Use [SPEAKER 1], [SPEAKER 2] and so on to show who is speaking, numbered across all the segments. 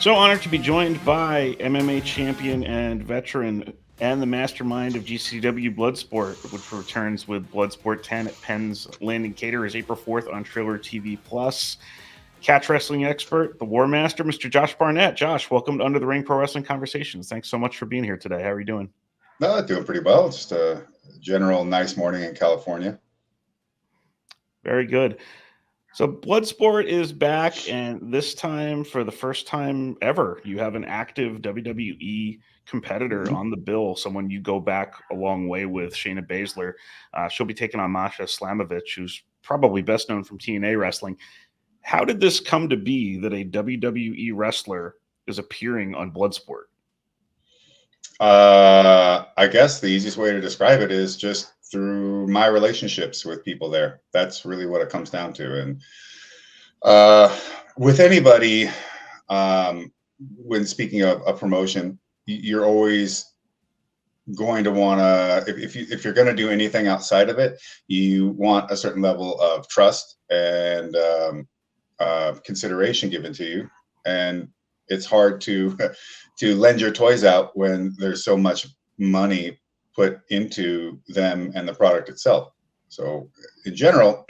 [SPEAKER 1] So honored to be joined by MMA champion and veteran and the mastermind of GCW Bloodsport, which returns with Bloodsport 10 at Penns Landing Caterers April 4th on Triller TV Plus. Catch wrestling expert, the War Master, Mr. Josh Barnett. Josh, welcome to Under the Ring Pro Wrestling Conversations. Thanks so much for being here today. How are you doing?
[SPEAKER 2] No, doing pretty well. Just a general nice morning in California.
[SPEAKER 1] Very good. So Bloodsport is back, and this time, for the first time ever, you have an active WWE competitor on the bill, someone you go back a long way with, Shayna Baszler. She'll be taking on Masha Slamovich, who's probably best known from TNA wrestling. How did this come to be that a WWE wrestler is appearing on Bloodsport?
[SPEAKER 2] I guess the easiest way to describe it is just through my relationships with people there. That's really what it comes down to. And with anybody, when speaking of a promotion, you're always going to want to, if you're going to do anything outside of it, you want a certain level of trust and consideration given to you. And it's hard to lend your toys out when there's so much money put into them and the product itself. So in general,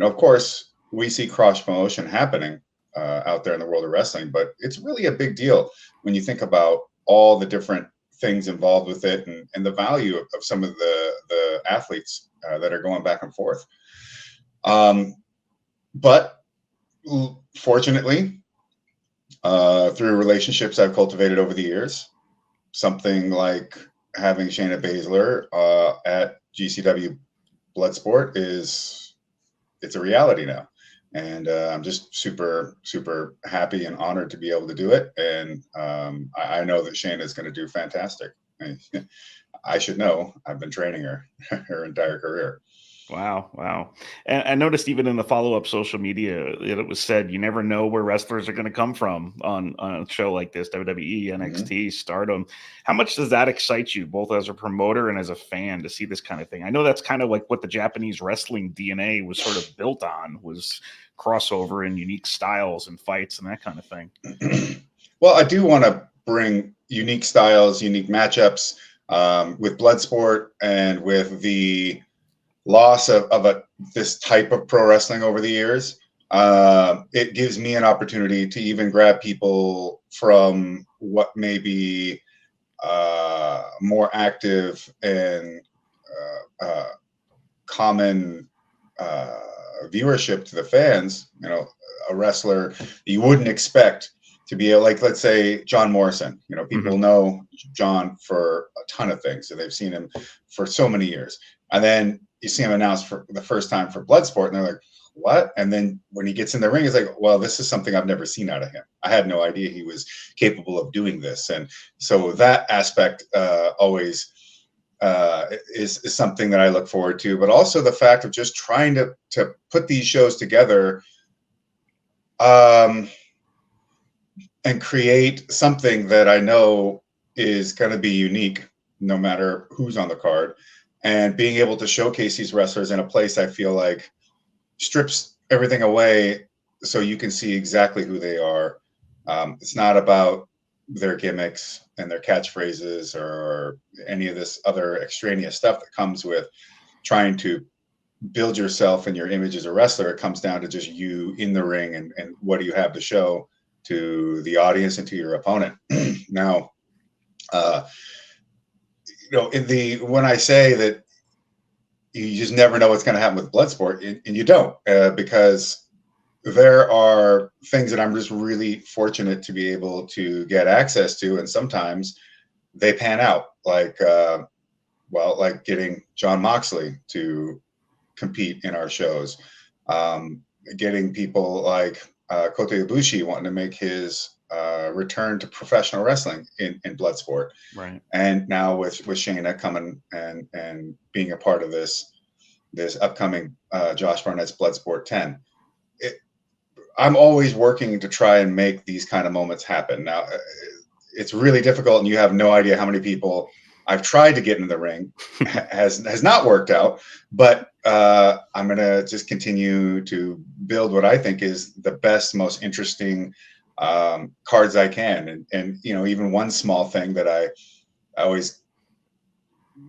[SPEAKER 2] of course, we see cross promotion happening out there in the world of wrestling, but it's really a big deal when you think about all the different things involved with it and the value of some of the athletes that are going back and forth. But fortunately, through relationships I've cultivated over the years, something like having Shayna Baszler at GCW Bloodsport it's a reality now. And I'm just super, super happy and honored to be able to do it. And I know that Shayna is going to do fantastic. I should know. I've been training her her entire career.
[SPEAKER 1] Wow. And I noticed even in the follow-up social media, it was said you never know where wrestlers are going to come from on a show like this, WWE, NXT, Stardom. How much does that excite you, both as a promoter and as a fan, to see this kind of thing? I know that's kind of like what the Japanese wrestling DNA was sort of built on, was crossover and unique styles and fights and that kind of thing.
[SPEAKER 2] Well, I do want to bring unique styles, unique matchups with Bloodsport and with the loss of this type of pro wrestling over the years. It gives me an opportunity to even grab people from what may be more active and common viewership to the fans. A wrestler you wouldn't expect to be like, let's say, John Morrison. People know John for a ton of things, so they've seen him for so many years, and then you see him announced for the first time for Bloodsport, and they're like, what? And then when he gets in the ring, it's like, well, this is something I've never seen out of him. I had no idea he was capable of doing this. And so that aspect always is something that I look forward to, but also the fact of just trying to put these shows together and create something that I know is going to be unique no matter who's on the card. And being able to showcase these wrestlers in a place I feel like strips everything away so you can see exactly who they are. It's not about their gimmicks and their catchphrases or any of this other extraneous stuff that comes with trying to build yourself and your image as a wrestler. It comes down to just you in the ring and what do you have to show to the audience and to your opponent. Now, when I say that you just never know what's going to happen with Bloodsport, and you don't, because there are things that I'm just really fortunate to be able to get access to, and sometimes they pan out, like getting Jon Moxley to compete in our shows, getting people like Kota Ibushi wanting to make his return to professional wrestling in Bloodsport.
[SPEAKER 1] Right.
[SPEAKER 2] And now with Shayna coming and being a part of this upcoming Josh Barnett's Bloodsport 10. I'm always working to try and make these kind of moments happen. Now, it's really difficult, and you have no idea how many people I've tried to get in the ring has not worked out, but I'm going to just continue to build what I think is the best, most interesting cards I can. And you know, even one small thing that I always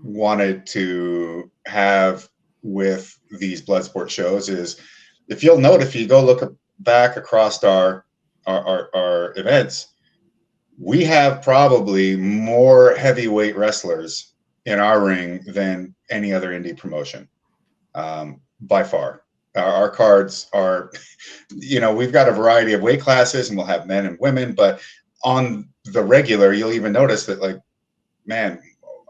[SPEAKER 2] wanted to have with these Bloodsport shows is, if you'll note, if you go look back across our events, we have probably more heavyweight wrestlers in our ring than any other indie promotion, by far. Our cards are, you know, we've got a variety of weight classes, and we'll have men and women, but on the regular, you'll even notice that, like, man,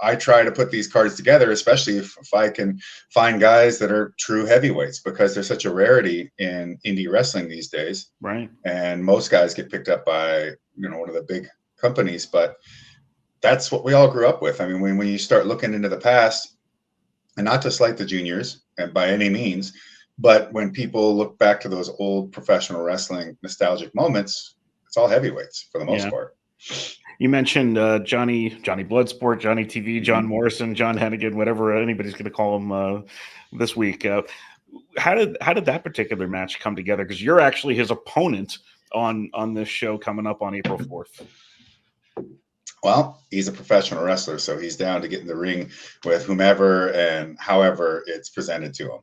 [SPEAKER 2] I try to put these cards together, especially if I can find guys that are true heavyweights, because there's such a rarity in indie wrestling these days.
[SPEAKER 1] Right.
[SPEAKER 2] And most guys get picked up by, you know, one of the big companies, but that's what we all grew up with. I mean, when you start looking into the past, and not to slight the juniors and by any means, but when people look back to those old professional wrestling nostalgic moments, it's all heavyweights for the most part.
[SPEAKER 1] You mentioned Johnny Bloodsport, Johnny TV, John Morrison, John Hennigan, whatever anybody's going to call him this week. How did that particular match come together? Because you're actually his opponent on this show coming up on April 4th.
[SPEAKER 2] Well, he's a professional wrestler, so he's down to get in the ring with whomever and however it's presented to him.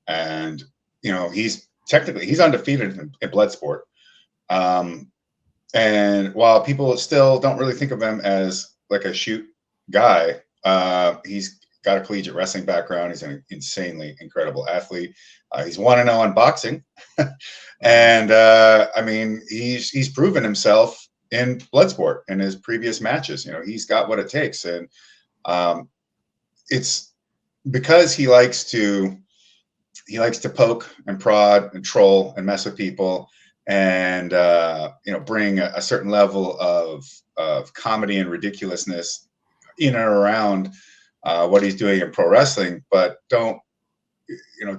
[SPEAKER 2] And, you know, he's undefeated in Bloodsport. And while people still don't really think of him as like a shoot guy, he's got a collegiate wrestling background. He's an insanely incredible athlete. He's 1-0 in boxing. And I mean, he's proven himself in Bloodsport in his previous matches. You know, he's got what it takes. And it's because he likes to poke and prod and troll and mess with people, and you know, bring a certain level of comedy and ridiculousness in and around what he's doing in pro wrestling. But don't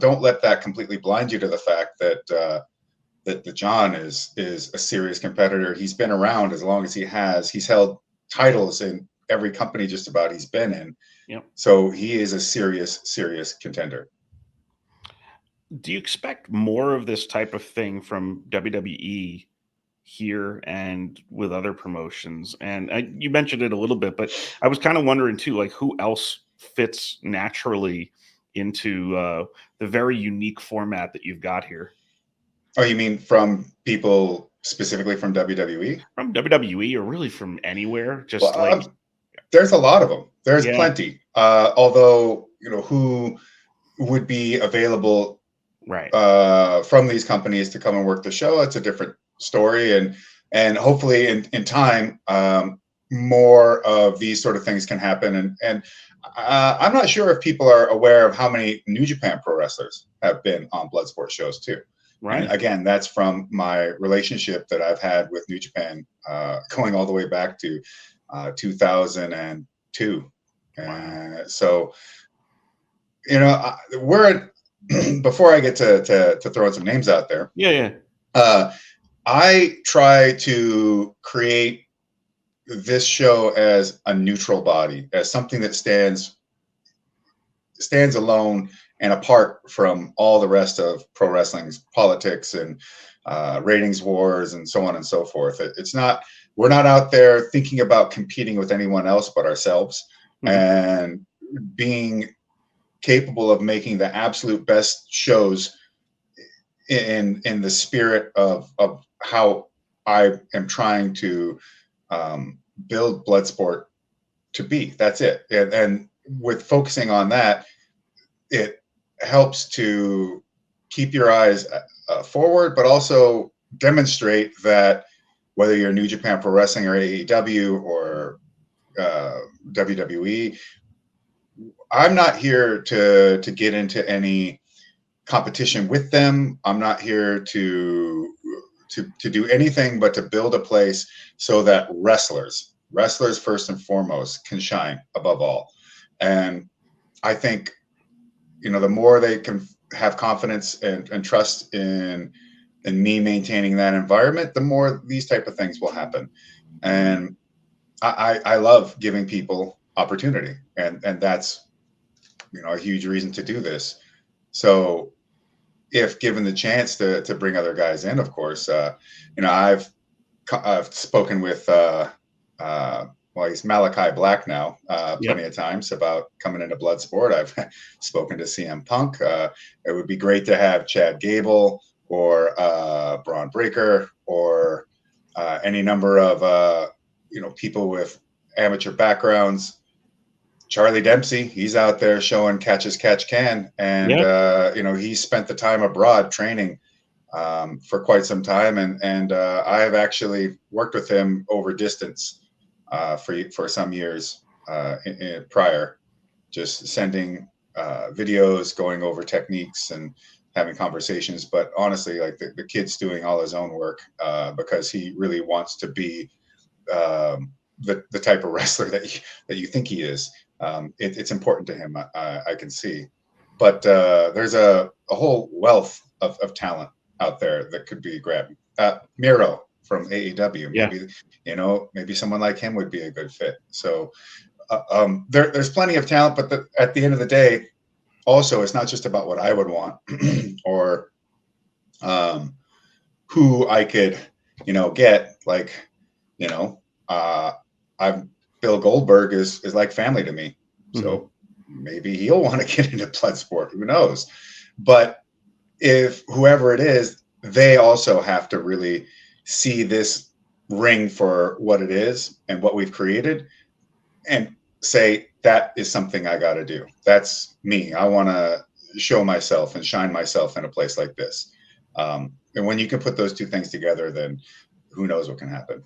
[SPEAKER 2] let that completely blind you to the fact that that John is a serious competitor. He's been around as long as he has. He's held titles in every company just about he's been in.
[SPEAKER 1] Yep.
[SPEAKER 2] So he is a serious contender.
[SPEAKER 1] Do you expect more of this type of thing from WWE here and with other promotions? And you mentioned it a little bit, but I was kind of wondering too, like, who else fits naturally into the very unique format that you've got here?
[SPEAKER 2] Oh, you mean from people specifically from WWE?
[SPEAKER 1] From WWE, or really from anywhere? Just
[SPEAKER 2] there's a lot of them. There's plenty. Although, you know, who would be available from these companies to come and work the show, it's a different story. And hopefully in time, more of these sort of things can happen. And I'm not sure if people are aware of how many New Japan pro wrestlers have been on Bloodsport shows too. Right. And again, that's from my relationship that I've had with New Japan, going all the way back to 2002. So, you know, before I get to throwing some names out there. I try to create this show as a neutral body, as something that stands alone and apart from all the rest of pro wrestling's politics and ratings wars and so on and so forth. We're not out there thinking about competing with anyone else but ourselves, and being capable of making the absolute best shows in the spirit of how I am trying to build Bloodsport to be. That's it. And with focusing on that, it helps to keep your eyes forward, but also demonstrate that whether you're New Japan Pro Wrestling or AEW or WWE, I'm not here to get into any competition with them. I'm not here to do anything but to build a place so that wrestlers first and foremost can shine above all. And I think, you know, the more they can have confidence and trust in me maintaining that environment, the more these type of things will happen. And I love giving people opportunity, and that's, you know, a huge reason to do this. So if given the chance to bring other guys in, of course, you know, I've I've spoken with well, he's Malachi Black now, plenty of times about coming into Bloodsport. I've spoken to CM Punk. It would be great to have Chad Gable or Braun Breaker or any number of people with amateur backgrounds. Charlie Dempsey, he's out there showing catch as catch can, and he spent the time abroad training for quite some time, and I have actually worked with him over distance for some years prior, just sending videos, going over techniques, and having conversations. But honestly, like the kid's doing all his own work because he really wants to be the type of wrestler that you think he is. It's important to him, I can see. But there's a whole wealth of talent out there that could be grabbed. Miro from AEW, maybe someone like him would be a good fit. So there's plenty of talent, but at the end of the day, also it's not just about what I would want or who I could get. Like Bill Goldberg is like family to me, so maybe he'll want to get into Bloodsport. Who knows? But if whoever it is, they also have to really see this ring for what it is and what we've created and say, that is something I got to do. That's me. I want to show myself and shine myself in a place like this. And when you can put those two things together, then who knows what can happen.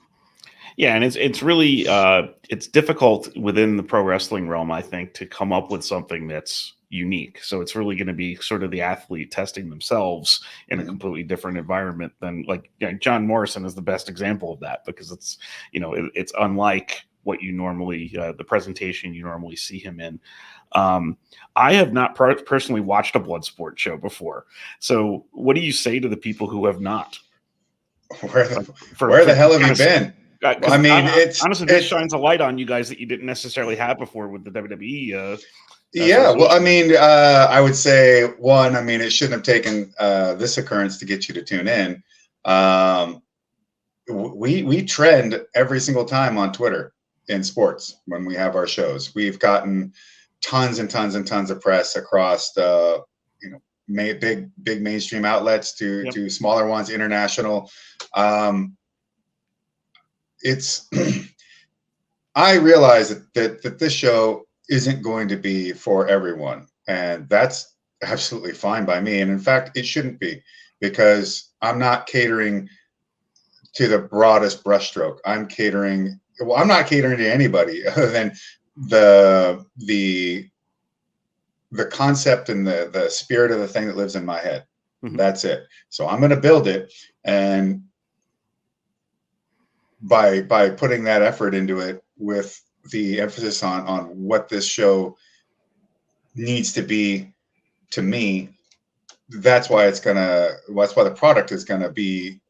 [SPEAKER 1] Yeah, and it's really it's difficult within the pro wrestling realm, I think, to come up with something that's unique. So it's really going to be sort of the athlete testing themselves in a completely different environment than John Morrison is the best example of that, because it's it's unlike what you normally the presentation you normally see him in. I have not personally watched a Bloodsport show before. So what do you say to the people who have not?
[SPEAKER 2] Where the hell have you been?
[SPEAKER 1] I mean, honestly, this shines a light on you guys that you didn't necessarily have before with the WWE.
[SPEAKER 2] Well, I mean, I would say one. I mean, it shouldn't have taken this occurrence to get you to tune in. We trend every single time on Twitter in sports when we have our shows. We've gotten tons and tons and tons of press across big mainstream outlets to smaller ones, international. I realize that this show isn't going to be for everyone, and that's absolutely fine by me. And in fact, it shouldn't be, because I'm not catering to the broadest brushstroke. I'm not catering to anybody other than the concept and the spirit of the thing that lives in my head. That's it. So I'm going to build it, and by putting that effort into it with the emphasis on what this show needs to be to me, that's why the product is gonna be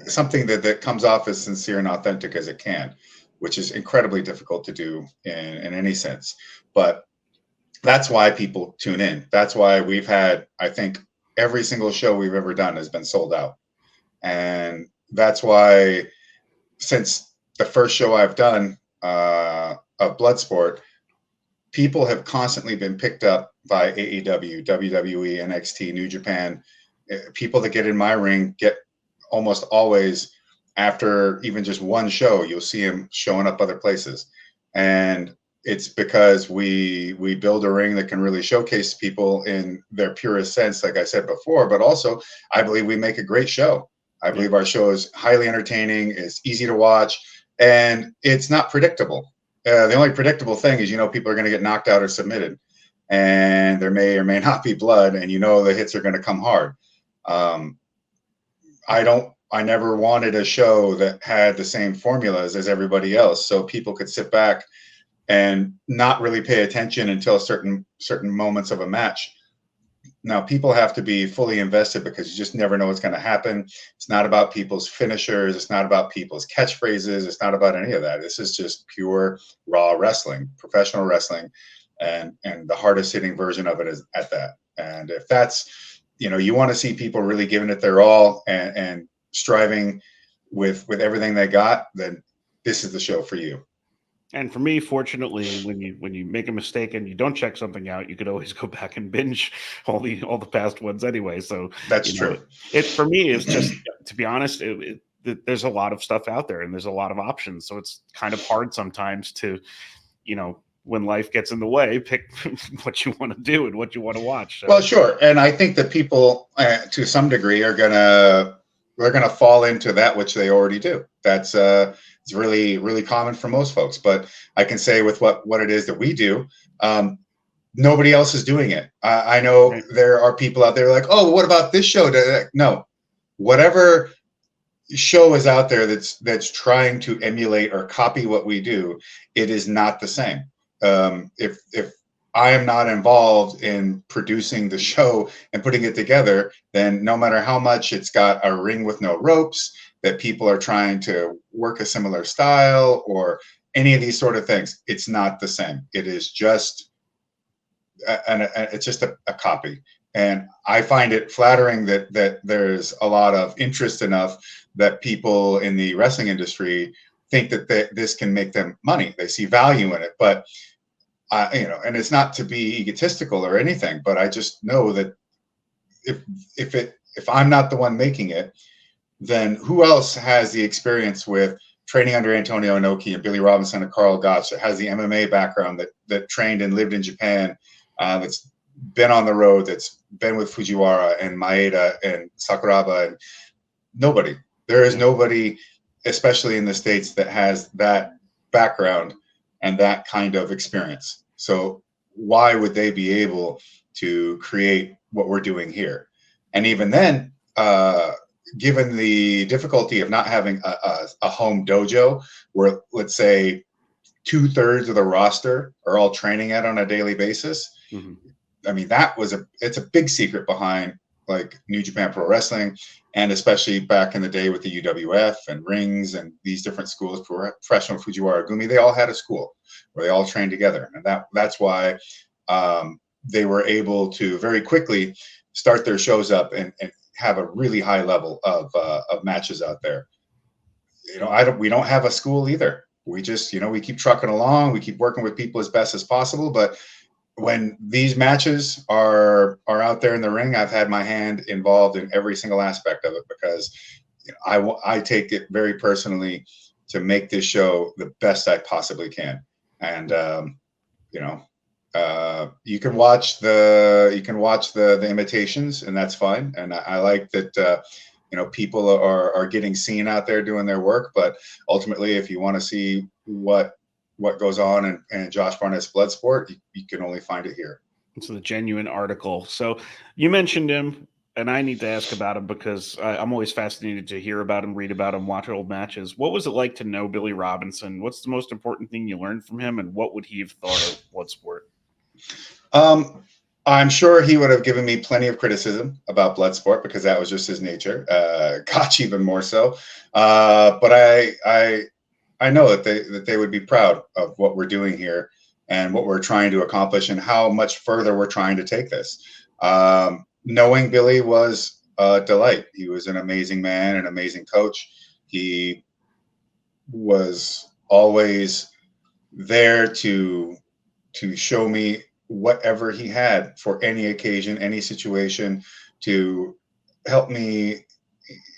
[SPEAKER 2] something that comes off as sincere and authentic as it can, which is incredibly difficult to do in any sense. But that's why people tune in. That's why we've had, I think, every single show we've ever done has been sold out. And that's why, since the first show I've done of Bloodsport, people have constantly been picked up by AEW, WWE, NXT, New Japan. People that get in my ring get almost always, after even just one show, you'll see them showing up other places. And it's because we build a ring that can really showcase people in their purest sense, like I said before, but also I believe we make a great show. I believe our show is highly entertaining, it's easy to watch, and it's not predictable. The only predictable thing is, people are going to get knocked out or submitted, and there may or may not be blood, and the hits are going to come hard. I never wanted a show that had the same formulas as everybody else, so people could sit back and not really pay attention until certain moments of a match. Now, people have to be fully invested, because you just never know what's going to happen. It's not about people's finishers. It's not about people's catchphrases. It's not about any of that. This is just pure raw wrestling, professional wrestling, and the hardest hitting version of it is at that. And if that's, you want to see people really giving it their all and striving with everything they got, then this is the show for you.
[SPEAKER 1] And for me, fortunately, when you make a mistake and you don't check something out, you could always go back and binge all the past ones anyway. So
[SPEAKER 2] That's
[SPEAKER 1] you know,
[SPEAKER 2] true.
[SPEAKER 1] it for me is just, to be honest, there's a lot of stuff out there and there's a lot of options. So it's kind of hard sometimes to, when life gets in the way, pick what you want to do and what you want to watch. So.
[SPEAKER 2] Well, sure, and I think that people, to some degree, they're gonna fall into that which they already do. That's it's really common for most folks. But I can say with what it is that we do, nobody else is doing it. I know
[SPEAKER 1] Right.
[SPEAKER 2] there are people out there like, oh, what about this show? No, whatever show is out there that's trying to emulate or copy what we do, it is not the same. If I am not involved in producing the show and putting it together, then no matter how much it's got a ring with no ropes, that people are trying to work a similar style or any of these sort of things, it's not the same. It is just it's just a copy. And I find it flattering that there's a lot of interest enough that people in the wrestling industry think that this can make them money. They see value in it. But and it's not to be egotistical or anything, but I just know that if I'm not the one making it, then who else has the experience with training under Antonio Inoki and Billy Robinson and Carl Gotch, that has the MMA background, that trained and lived in Japan, that's been on the road, that's been with Fujiwara and Maeda and Sakuraba, and nobody. There is nobody, especially in the States, that has that background and that kind of experience. So why would they be able to create what we're doing here? And even then, given the difficulty of not having a home dojo where, let's say, 2/3 of the roster are all training at on a daily basis. Mm-hmm. I mean, it's a big secret behind like New Japan Pro Wrestling, and especially back in the day with the UWF and Rings and these different schools, Professional Fujiwara Gumi, they all had a school where they all trained together. And that's why they were able to very quickly start their shows up and have a really high level of matches out there. We don't have a school either. We just, we keep trucking along. We keep working with people as best as possible. But when these matches are out there in the ring, I've had my hand involved in every single aspect of it, because I take it very personally to make this show the best I possibly can. And you can watch the imitations, and that's fine. And I like that people are getting seen out there doing their work. But ultimately, if you want to see what goes on in Josh Barnett's Bloodsport, you can only find it here.
[SPEAKER 1] It's the genuine article. So you mentioned him, and I need to ask about him because I'm always fascinated to hear about him, read about him, watch old matches. What was it like to know Billy Robinson? What's the most important thing you learned from him, and what would he have thought of Bloodsport?
[SPEAKER 2] I'm sure he would have given me plenty of criticism about Bloodsport, because that was just his nature. Gotch even more so. But I know that they would be proud of what we're doing here and what we're trying to accomplish and how much further we're trying to take this. Knowing Billy was a delight. He was an amazing man, an amazing coach. He was always there to show me whatever he had for any occasion, any situation, to help me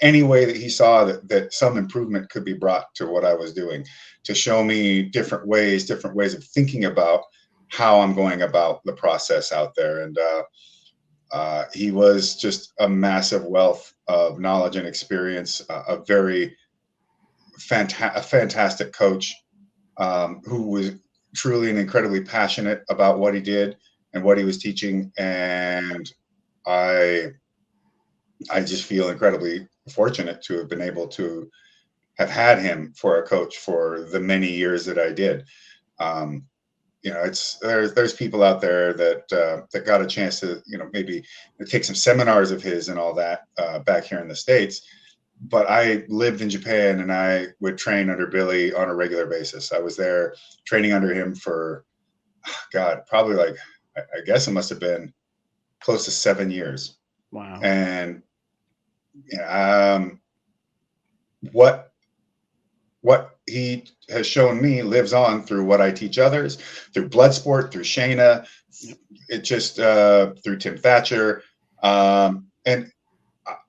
[SPEAKER 2] any way that he saw that some improvement could be brought to what I was doing, to show me different ways of thinking about how I'm going about the process out there. And he was just a massive wealth of knowledge and experience, a very fantastic coach, who was truly and incredibly passionate about what he did and what he was teaching. And I just feel incredibly fortunate to have been able to have had him for a coach for the many years that I did. There's people out there that got a chance to, maybe take some seminars of his and all that back here in the States. But I lived in Japan, and I would train under Billy on a regular basis. I was there training under him for, probably I guess it must have been close to 7 years.
[SPEAKER 1] Wow.
[SPEAKER 2] And what he has shown me lives on through what I teach others, through Bloodsport, through Shayna, it just through Tim Thatcher, and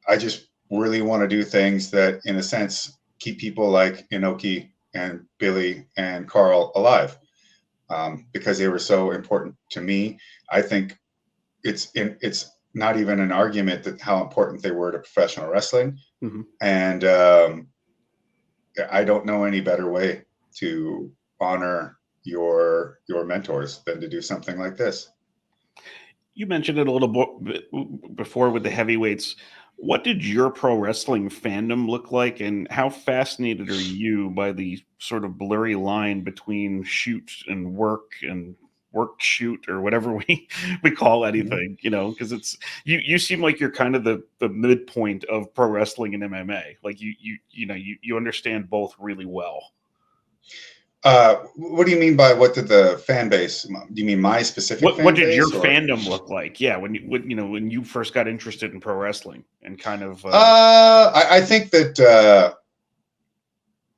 [SPEAKER 2] I just really want to do things that, in a sense, keep people like Inoki and Billy and Carl alive, because they were so important to me. I think it's not even an argument that how important they were to professional wrestling, and I don't know any better way to honor your mentors than to do something like this.
[SPEAKER 1] You mentioned it a little bit before with the heavyweights. What did your pro wrestling fandom look like, and how fascinated are you by the sort of blurry line between shoot and work shoot, or whatever we call anything, because it's you seem like you're kind of the midpoint of pro wrestling and MMA. Like you understand both really well.
[SPEAKER 2] What do you mean by what did the fan base? Do you mean my specific fan base?
[SPEAKER 1] What did your fandom look like? Yeah, when you first got interested in pro wrestling and kind of.
[SPEAKER 2] I think that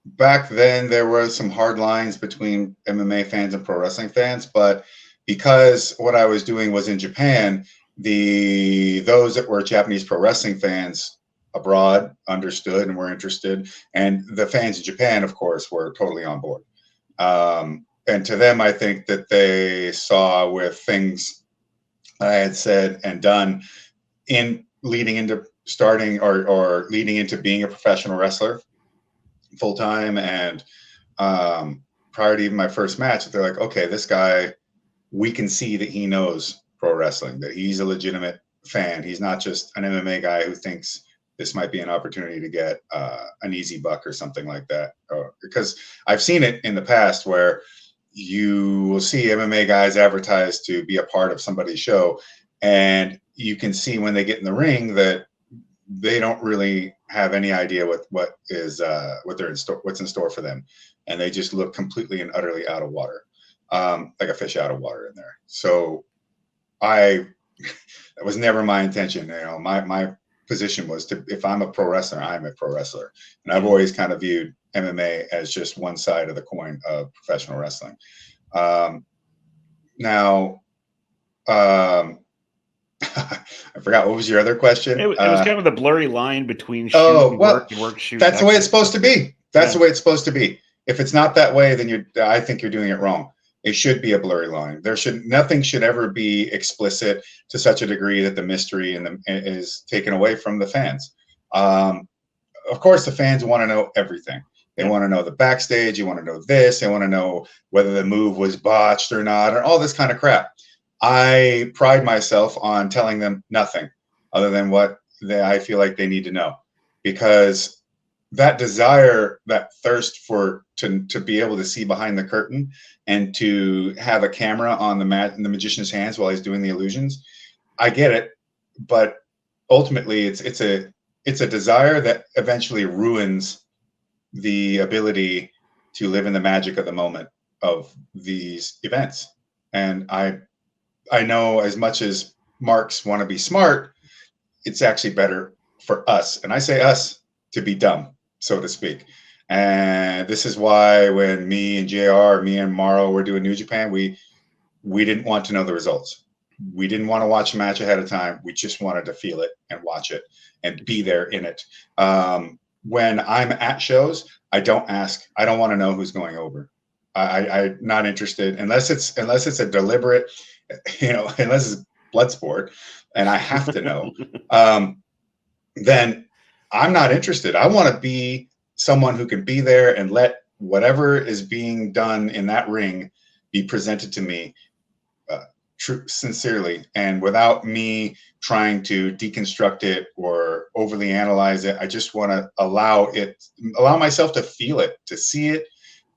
[SPEAKER 2] back then there were some hard lines between MMA fans and pro wrestling fans, but because what I was doing was in Japan, those that were Japanese pro wrestling fans abroad understood and were interested, and the fans in Japan, of course, were totally on board. And to them, I think that they saw with things I had said and done in leading into starting or leading into being a professional wrestler full time, and prior to even my first match, they're like, okay, this guy, we can see that he knows pro wrestling, that he's a legitimate fan. He's not just an MMA guy who thinks this might be an opportunity to get an easy buck or something like that. Because I've seen it in the past where you will see MMA guys advertised to be a part of somebody's show, and you can see when they get in the ring that they don't really have any idea what's in store for them, and they just look completely and utterly out of water, like a fish out of water in there. So that was never my intention. My position was if I'm a pro wrestler, I'm a pro wrestler. And I've always kind of viewed MMA as just one side of the coin of professional wrestling. Now, I forgot, what was your other question?
[SPEAKER 1] It was kind of the blurry line between shoot and work, shoot.
[SPEAKER 2] That's the way it's supposed to be. That's the way it's supposed to be. If it's not that way, then I think you're doing it wrong. It should be a blurry line. Nothing should ever be explicit to such a degree that the mystery is taken away from the fans. Of course, the fans want to know everything. They want to know the backstage. You want to know this. They want to know whether the move was botched or not, or all this kind of crap. I pride myself on telling them nothing other than what I feel like they need to know, because that desire, that thirst to be able to see behind the curtain and to have a camera on the magician's hands while he's doing the illusions, I get it, but ultimately it's a desire that eventually ruins the ability to live in the magic of the moment of these events. And I know, as much as marks want to be smart, it's actually better for us, and I say us, to be dumb, so to speak. And this is why when me and Morrow were doing New Japan, we didn't want to know the results. We didn't want to watch a match ahead of time. We just wanted to feel it and watch it and be there in it. When I'm at shows, I don't ask. I don't want to know who's going over. I'm not interested unless it's a deliberate, unless it's Bloodsport and I have to know. Then I'm not interested. I want to be someone who can be there and let whatever is being done in that ring be presented to me sincerely, and without me trying to deconstruct it or overly analyze it. I just want to allow myself to feel it, to see it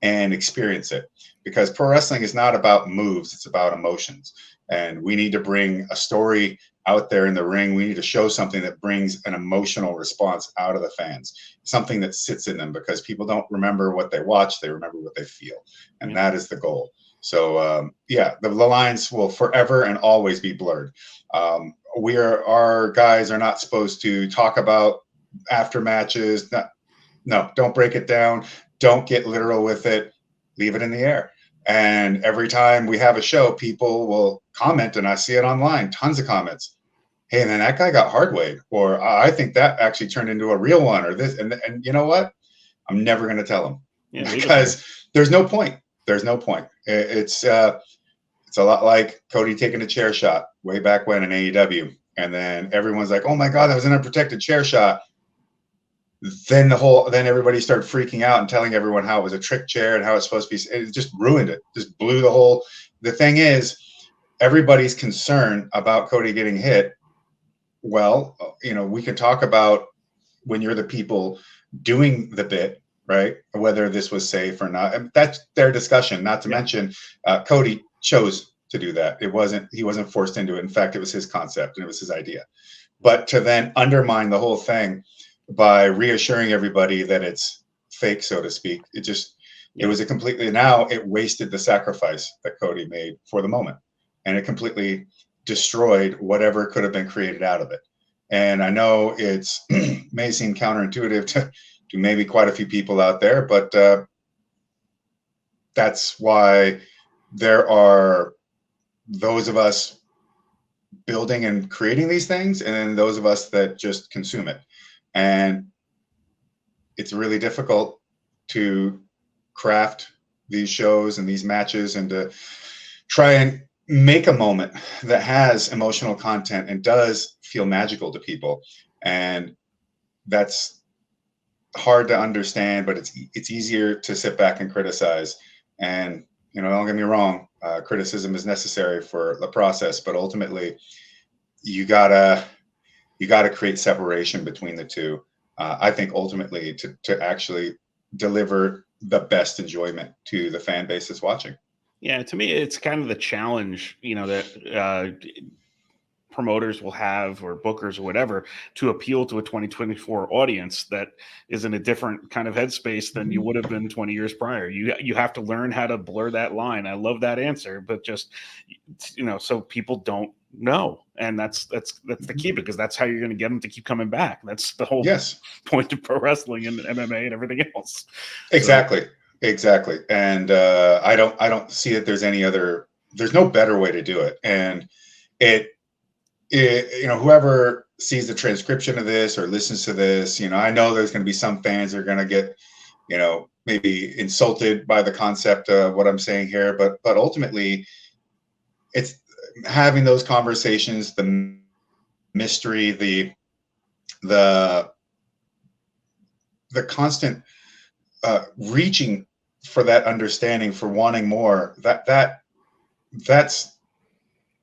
[SPEAKER 2] and experience it, because pro wrestling is not about moves, it's about emotions. And we need to bring a story out there in the ring. We need to show something that brings an emotional response out of the fans, something that sits in them, because people don't remember what they watch, they remember what they feel. And that is the goal. So the lines will forever and always be blurred. Our guys are not supposed to talk about after matches. No, don't break it down. Don't get literal with it. Leave it in the air. And every time we have a show, people will comment, and I see it online, tons of comments. Hey, man, that guy got hard weighed, or I think that actually turned into a real one, or this. And you know what? I'm never going to tell them, because there's no point. There's no point. It's a lot like Cody taking a chair shot way back when in AEW. And then everyone's like, oh my God, that was an unprotected chair shot. Then everybody started freaking out and telling everyone how it was a trick chair and how it's supposed to be. It just ruined it. Just blew the thing is, everybody's concerned about Cody getting hit. Well, we can talk about when you're the people doing the bit, right? Whether this was safe or not. And that's their discussion. Not to mention, Cody chose to do that. He wasn't forced into it. In fact, it was his concept and it was his idea. But to then undermine the whole thing by reassuring everybody that it's fake, so to speak, it was now it wasted the sacrifice that Cody made for the moment. And it completely destroyed whatever could have been created out of it. And I know it's may seem counterintuitive to maybe quite a few people out there, but that's why there are those of us building and creating these things, and then those of us that just consume it. And it's really difficult to craft these shows and these matches and to try and make a moment that has emotional content and does feel magical to people. And that's hard to understand, but it's easier to sit back and criticize. And don't get me wrong, criticism is necessary for the process, but ultimately you gotta create separation between the two. I think ultimately to actually deliver the best enjoyment to the fan base that's watching.
[SPEAKER 1] Yeah, to me, it's kind of the challenge, that promoters will have, or bookers or whatever, to appeal to a 2024 audience that is in a different kind of headspace than you would have been 20 years prior. You have to learn how to blur that line. I love that answer, but just, so people don't know. And that's the key, because that's how you're going to get them to keep coming back. That's the whole point of pro wrestling and MMA and everything else.
[SPEAKER 2] Exactly. So, exactly. And I don't see that there's no better way to do it. And whoever sees the transcription of this or listens to this, I know there's going to be some fans that are going to get, maybe insulted by the concept of what I'm saying here, but ultimately it's having those conversations, the mystery, the constant reaching for that understanding, for wanting more, that's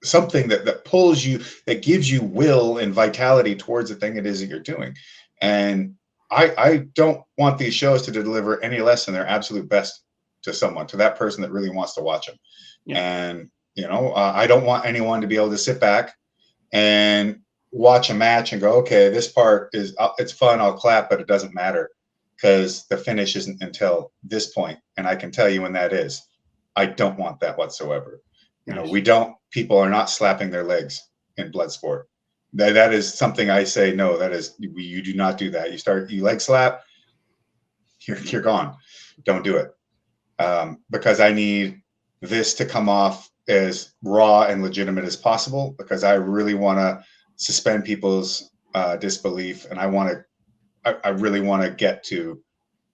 [SPEAKER 2] something that pulls you, that gives you will and vitality towards the thing it is that you're doing. And I don't want these shows to deliver any less than their absolute best to someone, to that person that really wants to watch them. Yeah. And I don't want anyone to be able to sit back and watch a match and go, okay, this part it's fun, I'll clap, but it doesn't matter because the finish isn't until this point, and I can tell you when that is. I don't want that whatsoever. Nice. People are not slapping their legs in Bloodsport. That is something I say, no, you do not do that. You leg slap, you're gone. Don't do it. Because I need this to come off as raw and legitimate as possible, because I really want to suspend people's disbelief, and I really want to get to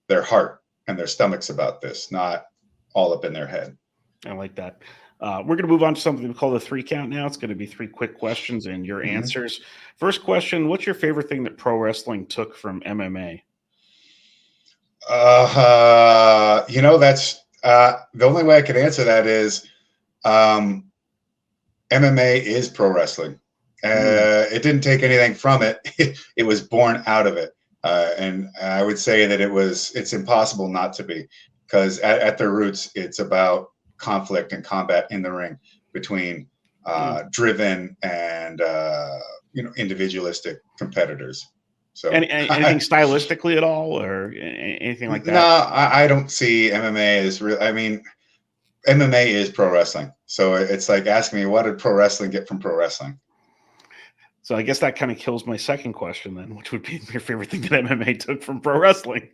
[SPEAKER 2] their heart and their stomachs about this, not all up in their head.
[SPEAKER 1] I like that. We're going to move on to something we call the 3 count now. It's going to be 3 quick questions and your answers. First question: what's your favorite thing that pro wrestling took from MMA?
[SPEAKER 2] That's the only way I can answer that is MMA is pro wrestling. It didn't take anything from it. It was born out of it. And I would say that it's impossible not to be, because at their roots, it's about conflict and combat in the ring between driven and individualistic competitors. So
[SPEAKER 1] anything stylistically at all, or anything like that?
[SPEAKER 2] No, I don't see MMA as real. I mean, MMA is pro wrestling. So it's like asking me, what did pro wrestling get from pro wrestling?
[SPEAKER 1] So I guess that kind of kills my second question then, which would be your favorite thing that MMA took from pro wrestling.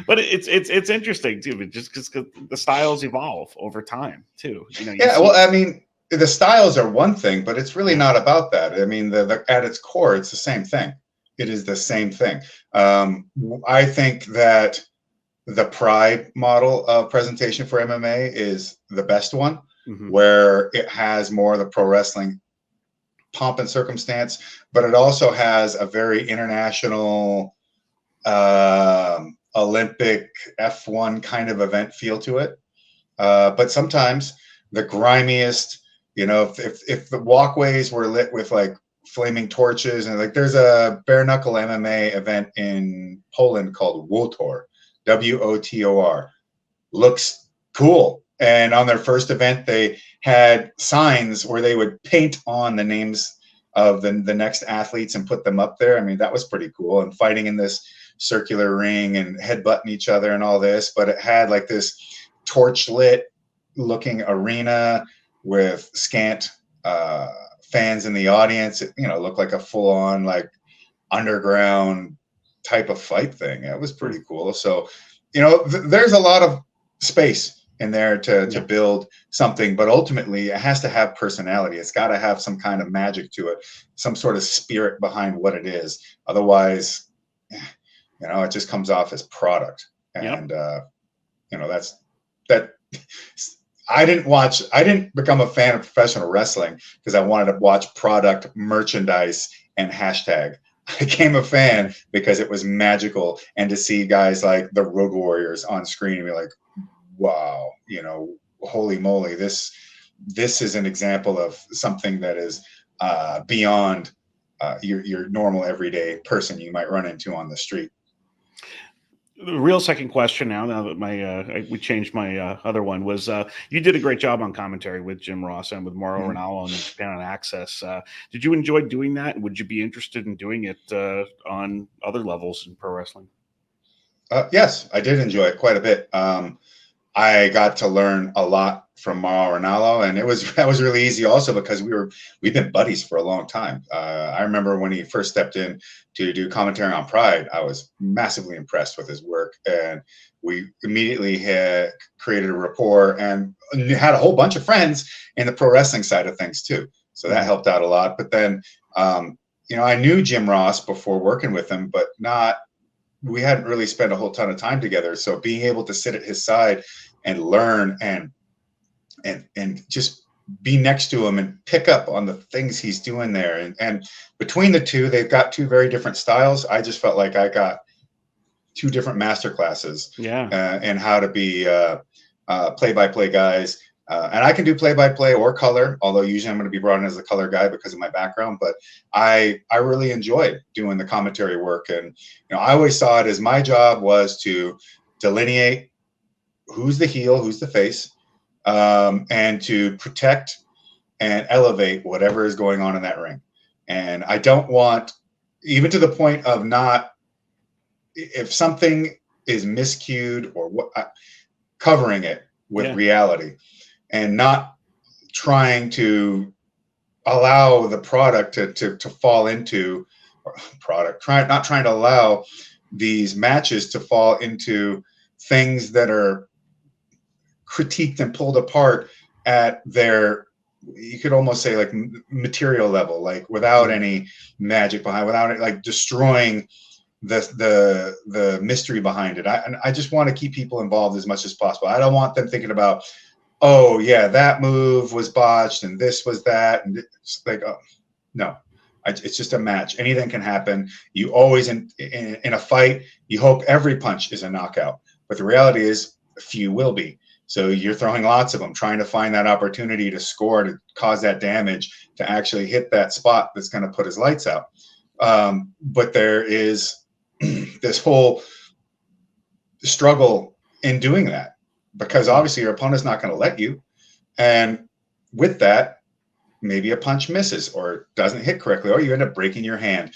[SPEAKER 1] But it's interesting too, but just because the styles evolve over time too. You know.
[SPEAKER 2] Yeah, well, I mean, the styles are one thing, but it's really not about that. I mean, at its core, it's the same thing. It is the same thing. I think that the Pride model of presentation for MMA is the best one, where it has more of the pro wrestling pomp and circumstance, but it also has a very international Olympic F1 kind of event feel to it. But sometimes the grimiest, you know, if the walkways were lit with like flaming torches, and like there's a bare knuckle MMA event in Poland called WOTOR, WOTOR, looks cool. And on their first event, they had signs where they would paint on the names of the next athletes and put them up there. I mean, that was pretty cool. And fighting in this circular ring and headbutting each other and all this, but it had like this torch lit looking arena with scant fans in the audience. It, you know, looked like a full on like underground type of fight thing. It was pretty cool. So, you know, there's a lot of space in there to build something, but ultimately it has to have personality. It's got to have some kind of magic to it, some sort of spirit behind what it is. Otherwise, you know, it just comes off as product. And you know, that I didn't become a fan of professional wrestling because I wanted to watch product, merchandise, and hashtag. I became a fan because it was magical, and to see guys like the Road Warriors on screen and be like, wow, you know, holy moly, this is an example of something that is beyond your normal everyday person you might run into on the street.
[SPEAKER 1] The real second question now that my we changed my other one was you did a great job on commentary with Jim Ross and with Mauro Ranallo and Japan on Access. Did you enjoy doing that? Would you be interested in doing it on other levels in pro wrestling?
[SPEAKER 2] Yes, I did enjoy it quite a bit. I got to learn a lot from Mauro Ranallo, and that was really easy also because we've been buddies for a long time. I remember when he first stepped in to do commentary on Pride, I was massively impressed with his work, and we immediately had created a rapport and had a whole bunch of friends in the pro wrestling side of things too. So that helped out a lot. But then, you know, I knew Jim Ross before working with him, but we hadn't really spent a whole ton of time together. So being able to sit at his side and learn and just be next to him and pick up on the things he's doing there. And between the two, they've got two very different styles. I just felt like I got two different master classes and how to be play-by-play guys. And I can do play-by-play or color, although usually I'm going to be brought in as a color guy because of my background. But I really enjoyed doing the commentary work. And, you know, I always saw it as my job was to delineate who's the heel, who's the face, and to protect and elevate whatever is going on in that ring. And I don't want, even to the point of if something is miscued or covering it with reality and not trying to allow the product to fall into not trying to allow these matches to fall into things that are critiqued and pulled apart at their, you could almost say like material level, like without any magic behind, without it, like destroying the mystery behind it. I just want to keep people involved as much as possible. I don't want them thinking about, oh yeah, that move was botched and this was that, and it's like, oh no, it's just a match. Anything can happen. You always in a fight, you hope every punch is a knockout, but the reality is a few will be. So you're throwing lots of them, trying to find that opportunity to score, to cause that damage, to actually hit that spot that's going to put his lights out. But there is this whole struggle in doing that, because obviously your opponent's not going to let you. And with that, maybe a punch misses or doesn't hit correctly, or you end up breaking your hand,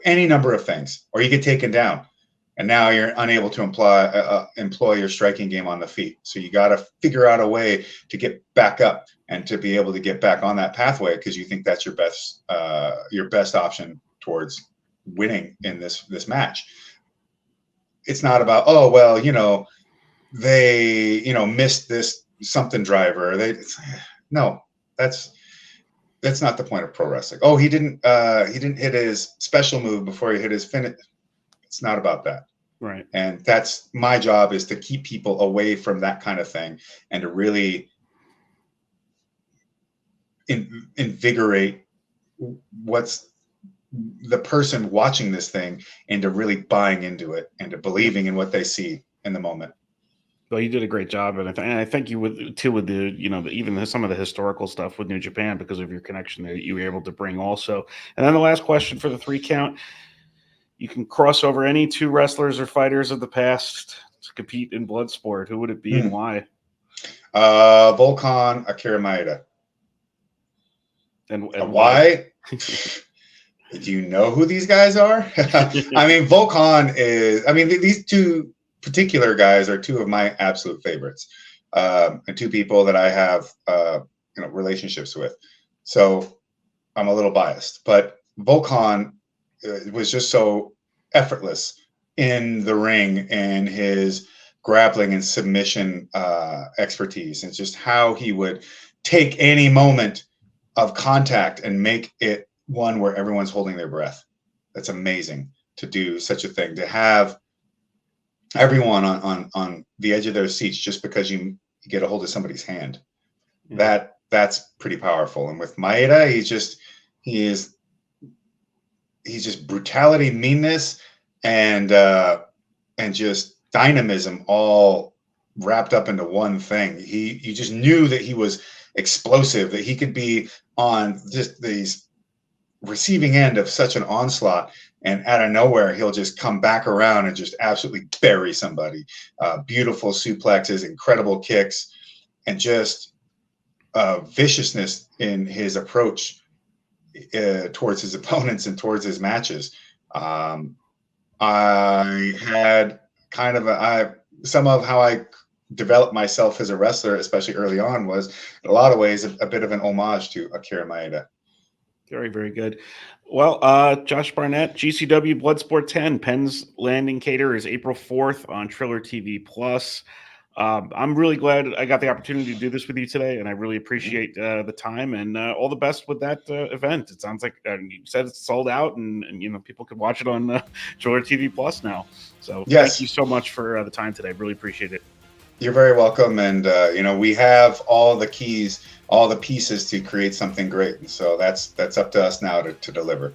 [SPEAKER 2] any number of things, or you get taken down. and now you're unable to employ your striking game on the feet. So you got to figure out a way to get back up and to be able to get back on that pathway, because you think that's your best option towards winning in this match. It's not about, oh well, they missed this something driver. No, that's not the point of pro wrestling. Oh, he didn't hit his special move before he hit his finish. It's not about that.
[SPEAKER 1] Right.
[SPEAKER 2] And that's my job, is to keep people away from that kind of thing and to really invigorate what's the person watching this thing into really buying into it and to believing in what they see in the moment.
[SPEAKER 1] Well, you did a great job, and I thank you with the even some of the historical stuff with New Japan, because of your connection that you were able to bring also. And then the last question for the 3 count: you can cross over any 2 wrestlers or fighters of the past to compete in Bloodsport. Who would it be and why?
[SPEAKER 2] Volkan, Akira Maeda.
[SPEAKER 1] And
[SPEAKER 2] why? Do you know who these guys are? I mean, Volkan is. I mean, these 2 particular guys are 2 of my absolute favorites, and 2 people that I have relationships with. So I'm a little biased, but Volkan was just so effortless in the ring, and his grappling and submission expertise, and just how he would take any moment of contact and make it one where everyone's holding their breath. That's amazing to do such a thing, to have everyone on the edge of their seats just because you get a hold of somebody's hand. Yeah. That's pretty powerful. And with Maeda, he's just brutality, meanness, and just dynamism all wrapped up into one thing. You just knew that he was explosive, that he could be on just these receiving end of such an onslaught, and out of nowhere he'll just come back around and just absolutely bury somebody. Beautiful suplexes, incredible kicks, and just viciousness in his approach towards his opponents and towards his matches. I had kind of some of how I developed myself as a wrestler, especially early on, was in a lot of ways a bit of an homage to Akira Maeda.
[SPEAKER 1] Very, very good. Well, Josh Barnett, GCW Bloodsport 10, Penns Landing Caterers, April 4th on Triller TV Plus. I'm really glad I got the opportunity to do this with you today, and I really appreciate the time, and all the best with that event. It sounds like you said it's sold out, and people could watch it on Triller TV Plus now. So yes. Thank you so much for the time today. Really appreciate it.
[SPEAKER 2] You're very welcome. And, we have all the keys, all the pieces to create something great. And so that's up to us now to deliver.